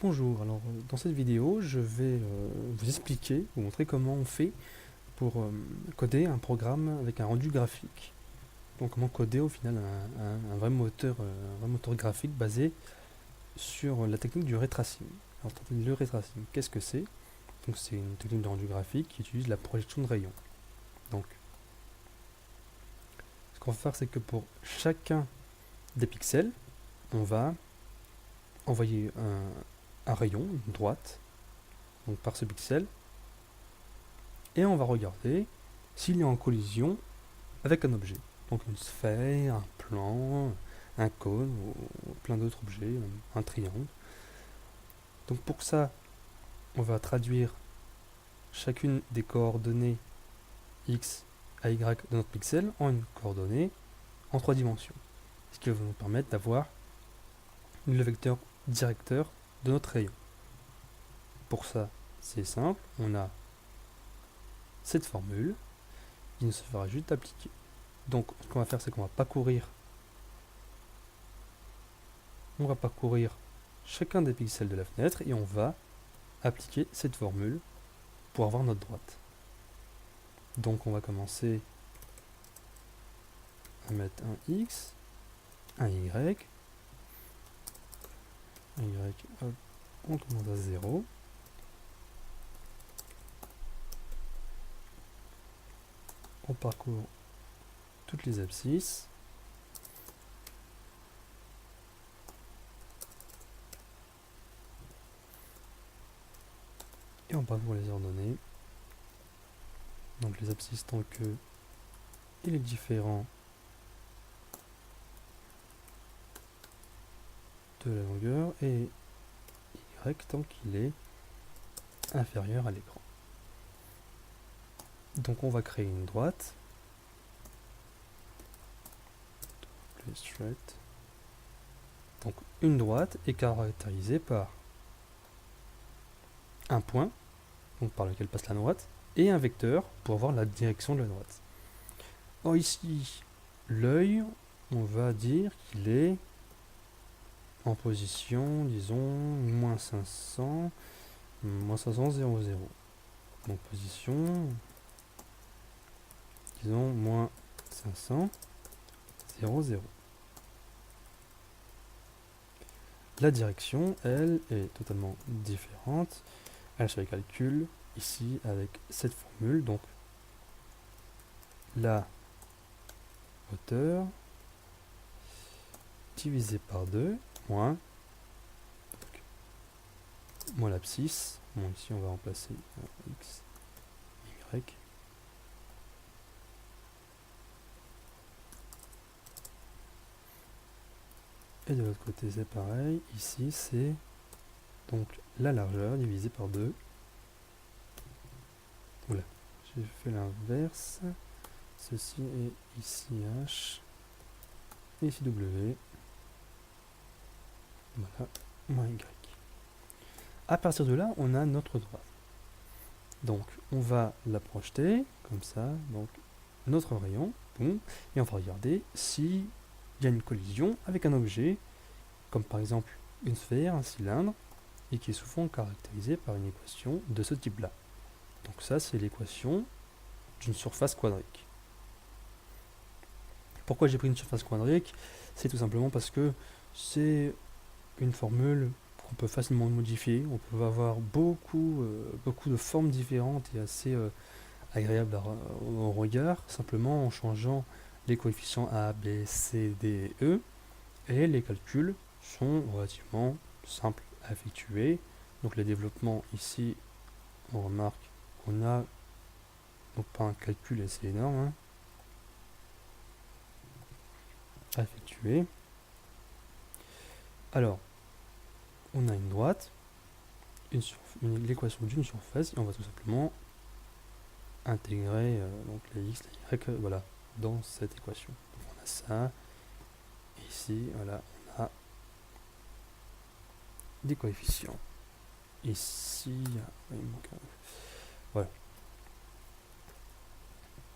Bonjour, alors dans cette vidéo je vais vous expliquer, vous montrer comment on fait pour coder un programme avec un rendu graphique. Donc comment coder au final un vrai moteur graphique basé sur la technique du ray tracing. Alors le ray tracing, qu'est-ce que c'est? Donc c'est une technique de rendu graphique qui utilise la projection de rayons. Donc ce qu'on va faire, c'est que pour chacun des pixels, on va envoyer un rayon, une droite, donc par ce pixel, et on va regarder s'il est en collision avec un objet. Donc une sphère, un plan, un cône, ou plein d'autres objets, un triangle. Donc pour ça, on va traduire chacune des coordonnées x à y de notre pixel en une coordonnée en 3 dimensions. Ce qui va nous permettre d'avoir le vecteur directeur de notre rayon. Pour ça, c'est simple, on a cette formule, il nous suffira juste d'appliquer. Donc ce qu'on va faire, c'est qu'on va parcourir chacun des pixels de la fenêtre et on va appliquer cette formule pour avoir notre droite. Donc on va commencer à mettre un X, un Y, hop, on commence à 0. On parcourt toutes les abscisses. Et on parcourt les ordonnées. Donc les abscisses tant que il est différent de la longueur et Y tant qu'il est inférieur à l'écran. Donc on va créer une droite. Straight. Donc une droite est caractérisée par un point, donc par lequel passe la droite, et un vecteur pour avoir la direction de la droite. Or ici, l'œil, on va dire qu'il est en position, disons, moins 500, 0, 0. Donc position, disons, moins 500, 0, 0. La direction, elle, est totalement différente. Elle se calcule ici avec cette formule. Donc, la hauteur divisé par 2 moins l'abscisse. Bon, ici, on va remplacer x, y. Et de l'autre côté, c'est pareil. Ici, c'est donc la largeur divisée par 2. Oula, j'ai fait l'inverse. Ceci est ici h. Et ici w. Voilà, moins y. À partir de là, on a notre droite. Donc, on va la projeter, comme ça, donc notre rayon, boum, et on va regarder s'il y a une collision avec un objet, comme par exemple une sphère, un cylindre, et qui est souvent caractérisé par une équation de ce type-là. Donc ça, c'est l'équation d'une surface quadrique. Pourquoi j'ai pris une surface quadrique? C'est tout simplement parce que c'est une formule qu'on peut facilement modifier. On peut avoir beaucoup de formes différentes et assez agréables au regard, simplement en changeant les coefficients A, B, C, D et E. Et les calculs sont relativement simples à effectuer. Donc les développements ici, on remarque qu'on a donc pas un calcul assez énorme à effectuer. Alors, on a une droite, l'équation d'une surface, et on va tout simplement intégrer donc les x, les y, voilà, dans cette équation. Donc on a ça, et ici, voilà, on a des coefficients. Ici, il manque voilà.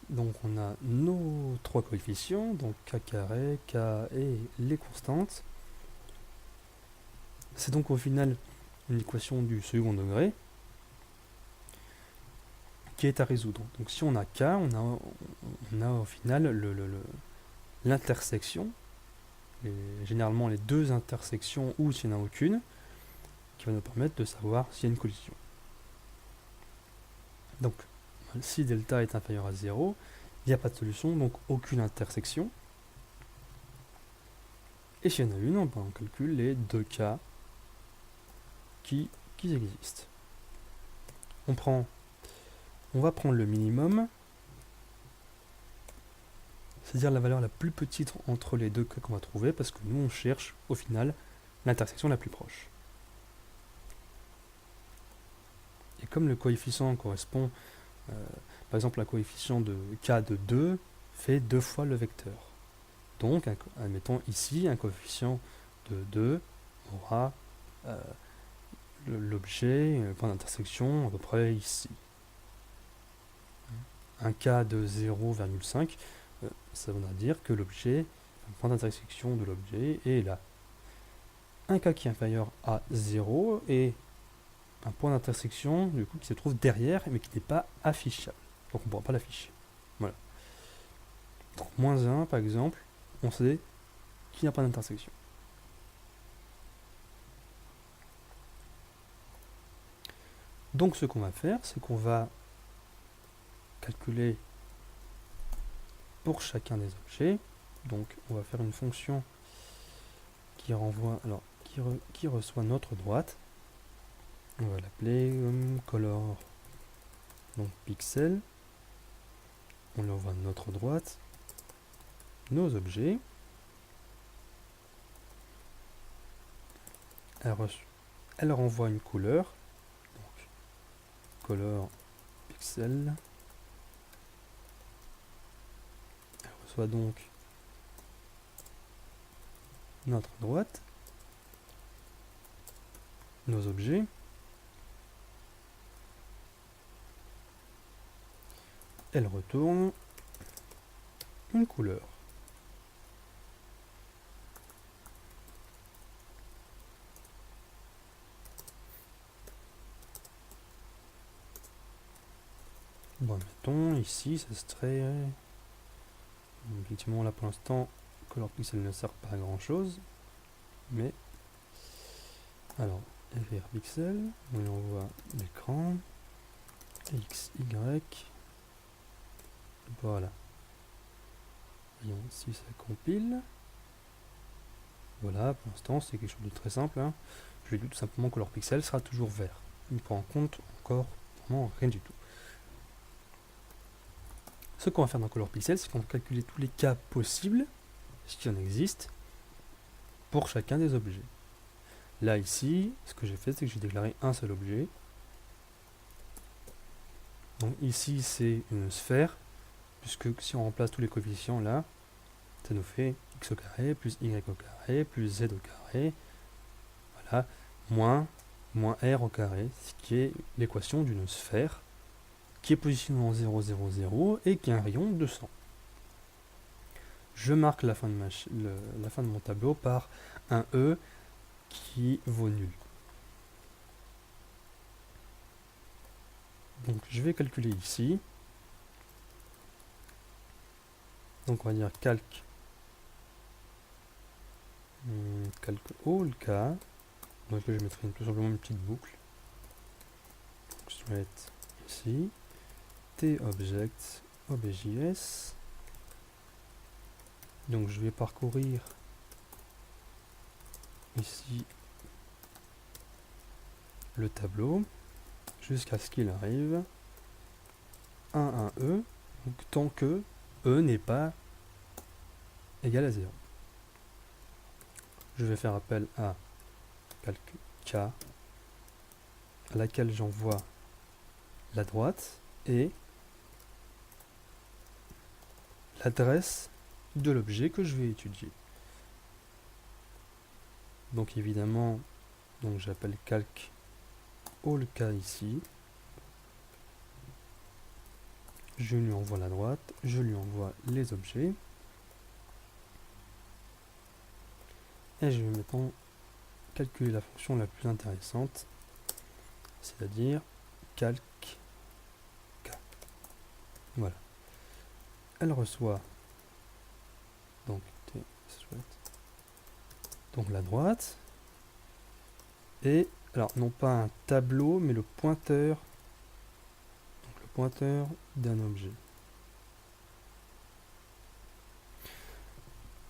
Donc on a nos trois coefficients, donc k carré, k et les constantes. C'est donc au final une équation du second degré qui est à résoudre. Donc si on a K, on a au final l'intersection, généralement les deux intersections ou s'il n'y en a aucune, qui va nous permettre de savoir s'il y a une collision. Donc si delta est inférieur à 0, il n'y a pas de solution, donc aucune intersection. Et s'il y en a une, on calcule les deux cas qui existent. On va prendre le minimum, c'est-à-dire la valeur la plus petite entre les deux cas qu'on va trouver, parce que nous on cherche au final l'intersection la plus proche. Et comme le coefficient correspond, par exemple un coefficient de k de 2 fait 2 fois le vecteur. Donc, admettons ici, un coefficient de 2 aura l'objet, le point d'intersection à peu près ici. Un k de 0,5, ça voudra dire que l'objet, le point d'intersection de l'objet est là. Un k qui est inférieur à 0 est un point d'intersection du coup qui se trouve derrière mais qui n'est pas affichable. Donc on ne pourra pas l'afficher. Voilà. Donc moins 1 par exemple, on sait qu'il n'y a pas d'intersection. Donc ce qu'on va faire, c'est qu'on va calculer pour chacun des objets. Donc on va faire une fonction qui renvoie, alors qui reçoit notre droite. On va l'appeler color, donc pixel. On lui envoie notre droite, nos objets. Elle renvoie une couleur, donc color pixel. Elle reçoit donc notre droite, nos objets. Elle retourne une couleur. Bon, mettons ici, ça serait... Effectivement, là pour l'instant, color pixel ne sert pas à grand chose. Mais... Alors, fr pixel, on lui envoie l'écran. X, Y. Voilà. Voyons si ça compile. Voilà, pour l'instant, c'est quelque chose de très simple. Hein. Je lui dis tout simplement que leur pixel sera toujours vert. Il ne prend en compte encore vraiment rien du tout. Ce qu'on va faire dans Color Pixel, c'est qu'on va calculer tous les cas possibles, ce qui en existe, pour chacun des objets. Là, ici, ce que j'ai fait, c'est que j'ai déclaré un seul objet. Donc ici, c'est une sphère, puisque si on remplace tous les coefficients là, ça nous fait x au carré, plus y au carré, plus z au carré, voilà, moins r au carré, ce qui est l'équation d'une sphère qui est positionnée en 0, 0, 0 et qui a un rayon de 100. Je marque la fin de mon tableau par un E qui vaut nul. Donc je vais calculer ici. Donc on va dire calque all k. Donc je mettrai tout simplement une petite boucle. Donc je vais mettre ici t-object objs. Donc je vais parcourir ici le tableau jusqu'à ce qu'il arrive 1 E, donc tant que E n'est pas égal à 0. Je vais faire appel à calque K, à laquelle j'envoie la droite et l'adresse de l'objet que je vais étudier. Donc évidemment, donc j'appelle calque all k ici. Je lui envoie la droite, je lui envoie les objets. Et je vais maintenant calculer la fonction la plus intéressante, c'est-à-dire calque K. Voilà. Elle reçoit donc donc la droite et alors non pas un tableau mais le pointeur, donc le pointeur d'un objet.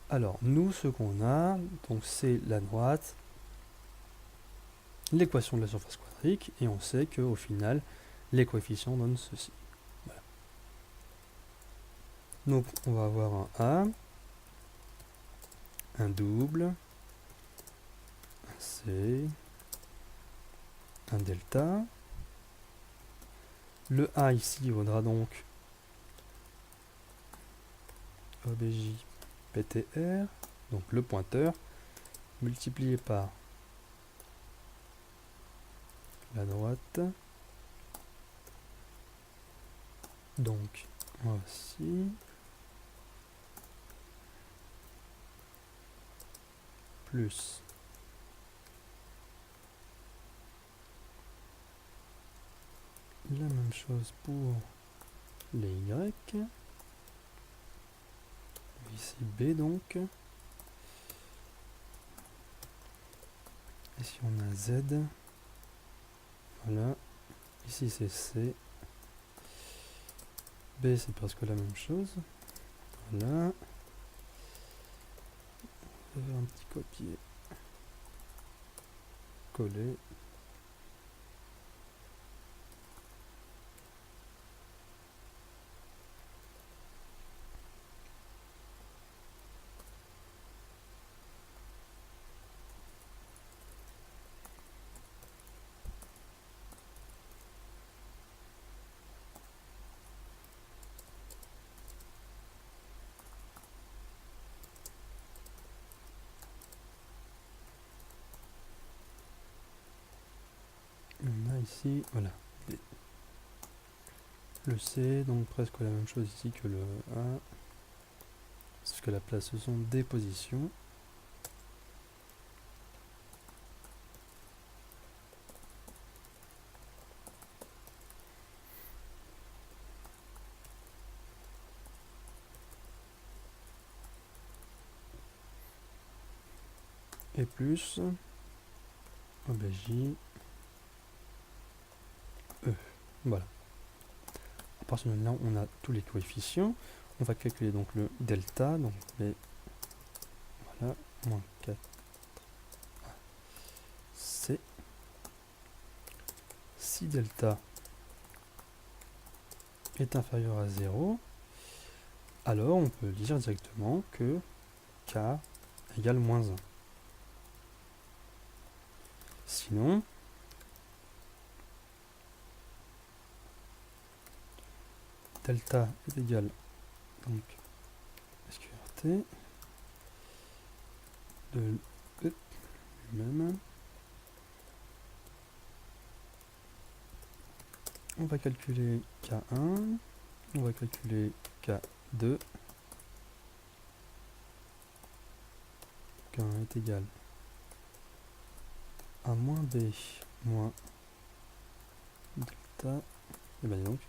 Alors nous ce qu'on a donc c'est la droite, l'équation de la surface quadratique et on sait qu'au final les coefficients donnent ceci. Voilà. Donc on va avoir un A, un double, un C, un delta. Le A ici vaudra donc OBJ PTR, donc le pointeur, multiplié par la droite. Donc voici plus la même chose pour les Y. Ici B donc. Ici on a Z. Voilà. Ici c'est C. B c'est presque la même chose. Voilà. On va faire un petit copier. Coller. On a ici, voilà, D. Le C, donc presque la même chose ici que le A, parce que la place ce sont des positions. Et plus OBJ E. Voilà. À partir de là, on a tous les coefficients. On va calculer donc le delta, donc les voilà, moins 4 C. Si delta est inférieur à 0, alors on peut dire directement que K égale moins 1. Sinon, delta est égal donc SQRT de E lui-même. On va calculer K1, on va calculer K2. K1 est égal à moins B moins delta. Et bien donc,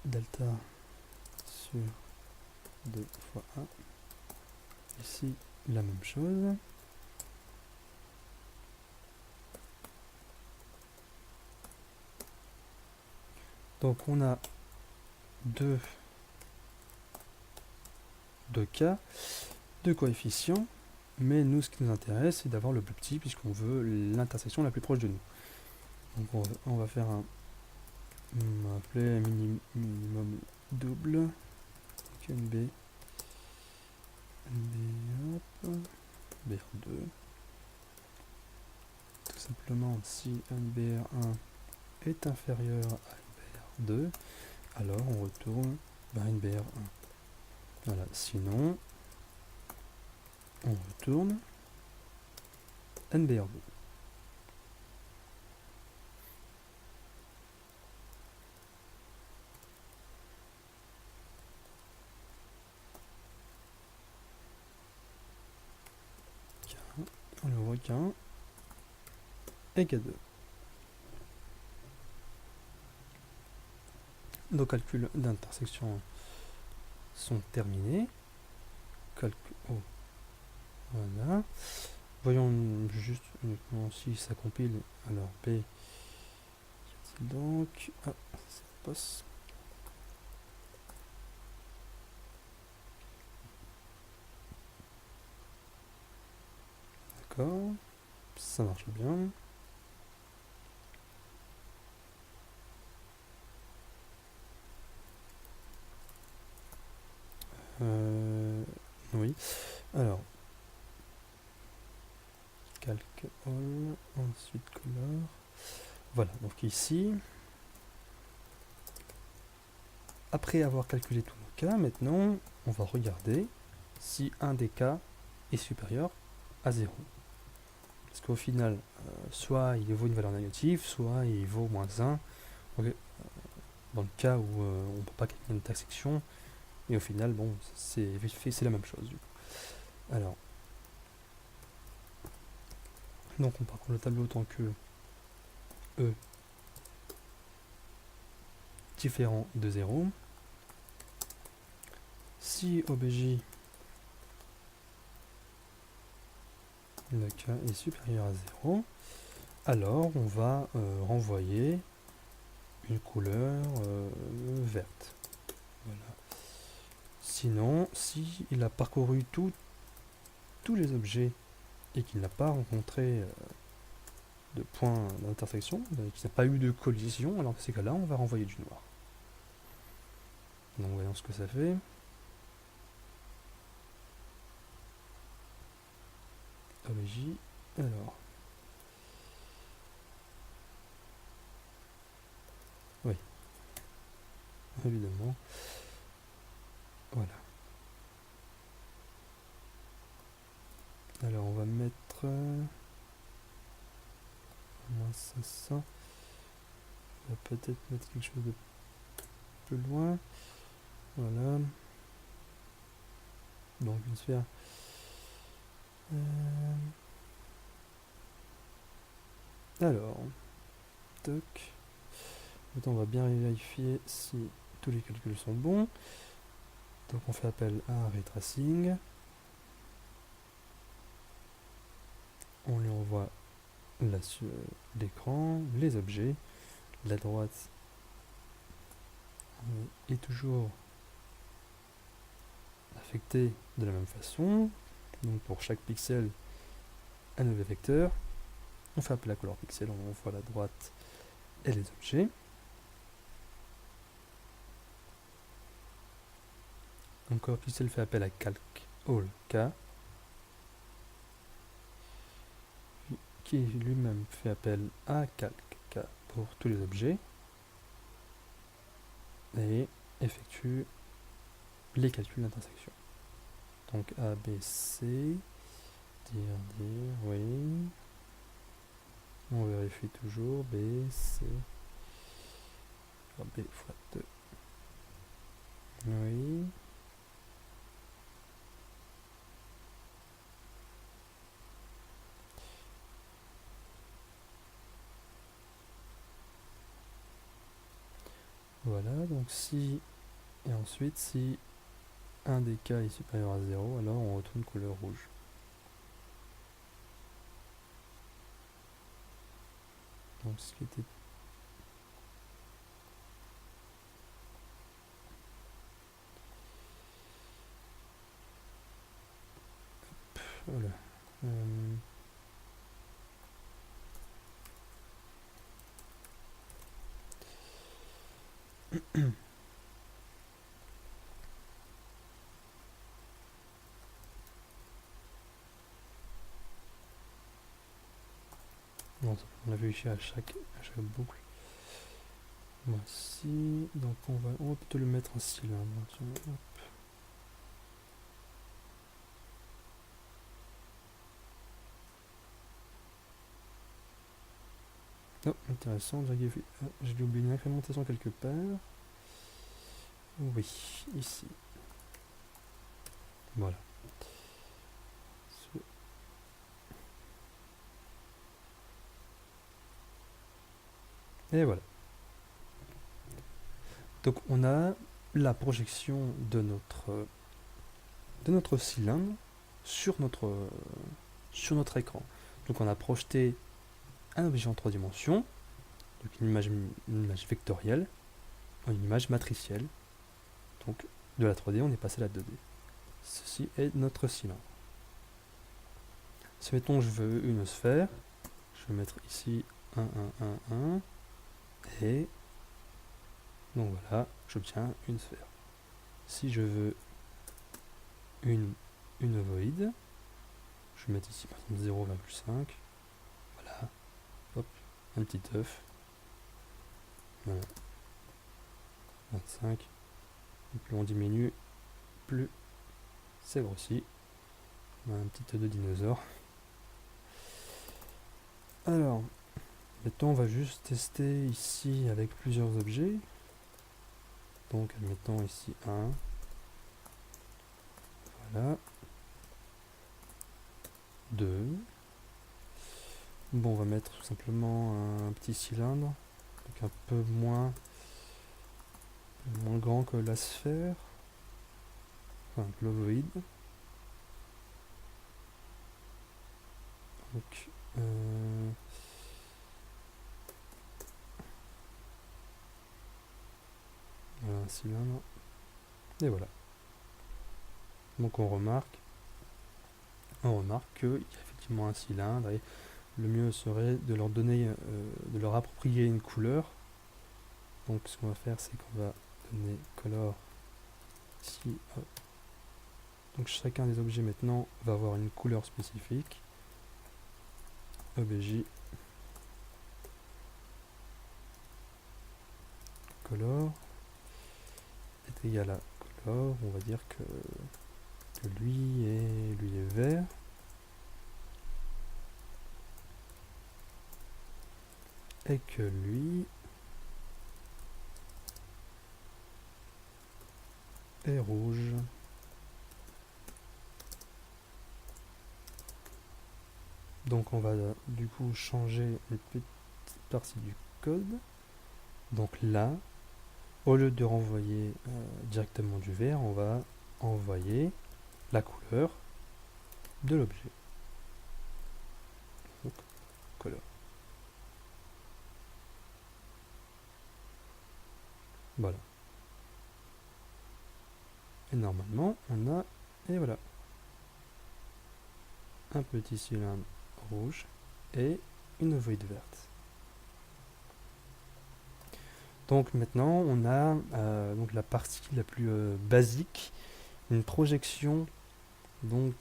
delta sur 2 fois 1. Ici, la même chose. Donc on a deux cas, deux coefficients, mais nous ce qui nous intéresse c'est d'avoir le plus petit puisqu'on veut l'intersection la plus proche de nous. Donc on va faire un, on va appeler minimum double, donc NB, hop, BR2. Tout simplement si NBR1 est inférieur à NBR2, alors on retourne vers NBR1. Voilà, sinon on retourne NBR2. On le voit qu'un et K2. Nos calculs d'intersection sont terminés. Oh, voilà. Voyons juste uniquement si ça compile. Alors B, donc, ah, ça passe. D'accord, ça marche bien. Oui. Alors, calc all, ensuite color. Voilà, donc ici, après avoir calculé tous nos cas, maintenant, on va regarder si un des cas est supérieur à 0. Parce qu'au final, soit il vaut une valeur négative, soit il vaut moins 1. Dans le cas où on ne peut pas calculer une intersection, et au final, bon, c'est la même chose du coup. Alors, donc on parcourt le tableau tant que E différent de 0. Si OBJ, le cas est supérieur à 0, alors on va renvoyer une couleur verte. Voilà. Sinon, s'il a parcouru tous les objets et qu'il n'a pas rencontré de point d'intersection, qu'il n'a pas eu de collision, alors dans ces cas-là, on va renvoyer du noir. Donc voyons ce que ça fait. OBJ, alors. Oui. Évidemment. Voilà. Alors on va mettre moins 500. On va peut-être mettre quelque chose de plus loin. Voilà. Donc une sphère. Alors, toc. Maintenant, on va bien vérifier si tous les calculs sont bons. Donc on fait appel à un ray tracing. On lui envoie là sur l'écran les objets. La droite est toujours affectée de la même façon. Donc pour chaque pixel, un nouvel vecteur. On fait appel à color pixel, on envoie la droite et les objets. Donc color pixel fait appel à calc all k, qui lui-même fait appel à calc k pour tous les objets et effectue les calculs d'intersection. Donc A, B, C, dire, oui. On vérifie toujours B, C, B fois 2. Oui. Voilà, donc si, et ensuite si un des cas est supérieur à 0, alors on retourne couleur rouge. Donc ce qui était... Voilà. Bon, on l'a vu ici à chaque boucle. Voici, donc on va plutôt le mettre en cylindre. Oh, intéressant, j'ai oublié une incrémentation quelque part. Oui, ici. Voilà. Et voilà. Donc on a la projection de notre cylindre sur notre écran. Donc on a projeté un objet en 3 dimensions, donc une image vectorielle, une image matricielle. Donc de la 3D on est passé à la 2D. Ceci est notre cylindre. Si mettons je veux une sphère, je vais mettre ici 1, 1, 1, 1, et donc voilà, j'obtiens une sphère. Si je veux une ovoïde, je vais mettre ici par exemple 0,5, voilà, hop, un petit œuf, voilà, 25, et plus on diminue, plus c'est grossi. Voilà, un petit œuf de dinosaure. Alors, maintenant on va juste tester ici avec plusieurs objets. Donc admettons ici 1, voilà, 2. Bon, on va mettre tout simplement un petit cylindre, donc un peu moins grand que la sphère, enfin l'ovoïde. Donc voilà un cylindre, et voilà. Donc on remarque qu'il y a effectivement un cylindre, et le mieux serait de leur donner, de leur approprier une couleur. Donc ce qu'on va faire, c'est qu'on va donner color ici. Hop. Donc chacun des objets maintenant va avoir une couleur spécifique. obj color est égal à color. On va dire que lui est vert. Et que lui est rouge. Donc on va du coup changer une petite partie du code. Donc là, au lieu de renvoyer directement du vert, on va envoyer la couleur de l'objet. Donc color. Voilà. Et normalement, on a, et voilà, un petit cylindre rouge et une ovoïde verte. Donc maintenant, on a donc la partie la plus basique, une projection donc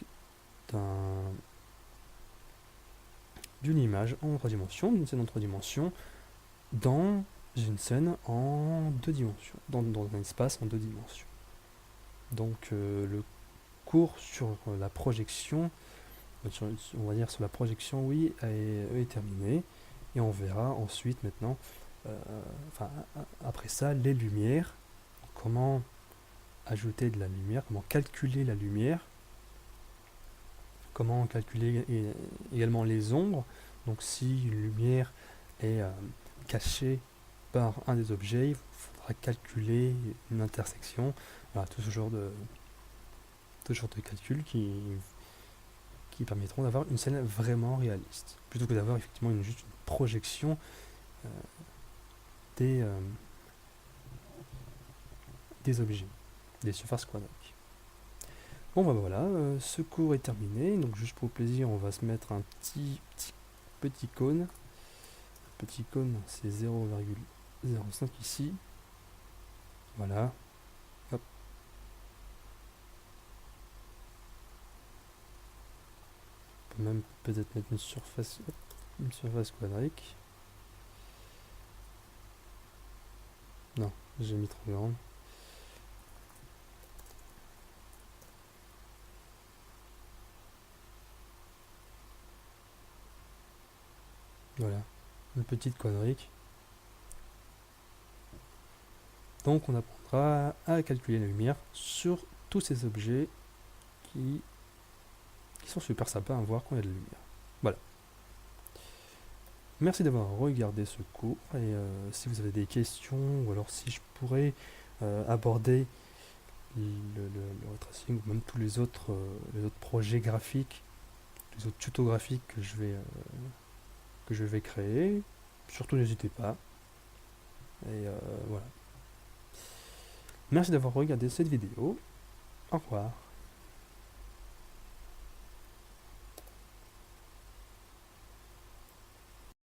d'une image en 3 dimensions, d'une scène en 3 dimensions, dans une scène en 2 dimensions, dans un espace en 2 dimensions. Donc le cours sur la projection, on va dire sur la projection, oui, est terminé, et on verra ensuite maintenant, après ça, les lumières, comment ajouter de la lumière, comment calculer la lumière, comment calculer également les ombres. Donc si une lumière est cachée par un des objets, il faudra calculer une intersection. Voilà, tout ce genre de calculs qui permettront d'avoir une scène vraiment réaliste, plutôt que d'avoir effectivement juste une projection des objets, des surfaces quadratiques. Bon bah voilà, ce cours est terminé, donc juste pour le plaisir, on va se mettre un petit cône. Petit cône, c'est 0,05 ici. Voilà. Hop. On peut même peut-être mettre une surface quadratique. Non, j'ai mis trop grande. Voilà, une petite quadratique. Donc on apprendra à calculer la lumière sur tous ces objets qui sont super sympas à voir quand il y a de la lumière. Voilà. Merci d'avoir regardé ce cours et si vous avez des questions ou alors si je pourrais aborder le ray tracing ou même tous les autres projets graphiques, les autres tutos graphiques que je vais créer, surtout n'hésitez pas. Et voilà. Merci d'avoir regardé cette vidéo. Au revoir.